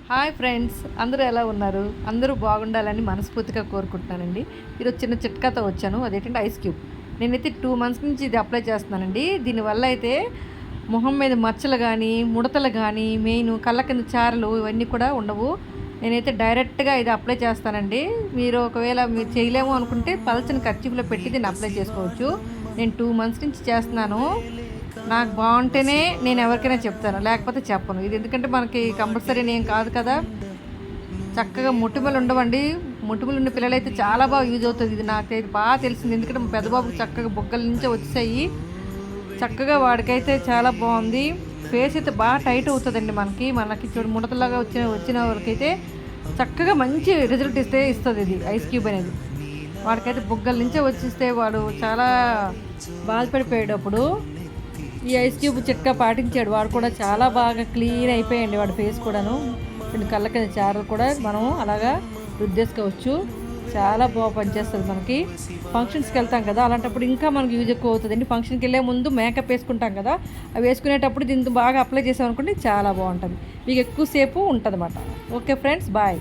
Hi friends, అందరూ ఎలా ఉన్నారు? అందరూ బాగుండాలని మనస్ఫూర్తిగా కోరుకుంటున్నానండి. ఈరోజు చిన్న చిట్కాతో వచ్చాను. అదేంటంటే ఐస్ క్యూబ్. నేనైతే 2 మంత్స్ నుంచి ఇది అప్లై చేస్తున్నానండి. దీనివల్ల అయితే మొహం మీద మచ్చలు కానీ, ముడతలు కానీ, మెయిన్ కళ్ళ కింద చారలు ఇవన్నీ కూడా ఉండవు. నేనైతే డైరెక్ట్గా ఇది అప్లై చేస్తానండి. మీరు ఒకవేళ మీరు చేయలేము అనుకుంటే పల్చని కర్చీఫ్లో పెట్టి దీన్ని అప్లై చేసుకోవచ్చు. నేను 2 మంత్స్ నుంచి చేస్తున్నాను. నాకు బాగుంటేనే నేను ఎవరికైనా చెప్తాను, లేకపోతే చెప్పను. ఇది ఎందుకంటే మనకి కంపల్సరీ నేను కాదు కదా. చక్కగా మొటిమలు ఉండవండి. మొటిమలు ఉన్న పిల్లలైతే చాలా బాగా యూజ్ అవుతుంది. ఇది నాకైతే బాగా తెలిసింది. ఎందుకంటే మా పెద్దబాబుకి చక్కగా బొగ్గల నుంచే వచ్చాయి. చక్కగా వాడికైతే చాలా బాగుంది. ఫేస్ అయితే బాగా టైట్ అవుతుందండి. మనకి చూడు ముడతలాగా వచ్చిన వాళ్ళకైతే చక్కగా మంచి రిజల్ట్ ఇస్తుంది ఇది ఐస్ క్యూబ్ అనేది. వాడికైతే బొగ్గల నుంచే వచ్చిస్తే వాడు చాలా బాధపడిపోయాడు. అప్పుడు ఈ ఐస్ క్యూబ్ చిట్కా పాటించాడు. వాడు కూడా చాలా బాగా క్లీన్ అయిపోయాయండి వాడి ఫేస్ కూడాను. కొన్ని కళ్ళ కింద చారలు కూడా మనం అలాగా రుద్దేసుకోవచ్చు. చాలా బాగా పనిచేస్తుంది. మనకి ఫంక్షన్స్కి వెళ్తాం కదా, అలాంటప్పుడు ఇంకా మనకి యూజ్ ఎక్కువ అవుతుందండి. ఫంక్షన్కి వెళ్ళే ముందు మేకప్ వేసుకుంటాం కదా, అవి వేసుకునేటప్పుడు దీంతో బాగా అప్లై చేసామనుకోండి చాలా బాగుంటుంది. మీకు ఎక్కువసేపు ఉంటుంది అన్నమాట. Okay friends, bye.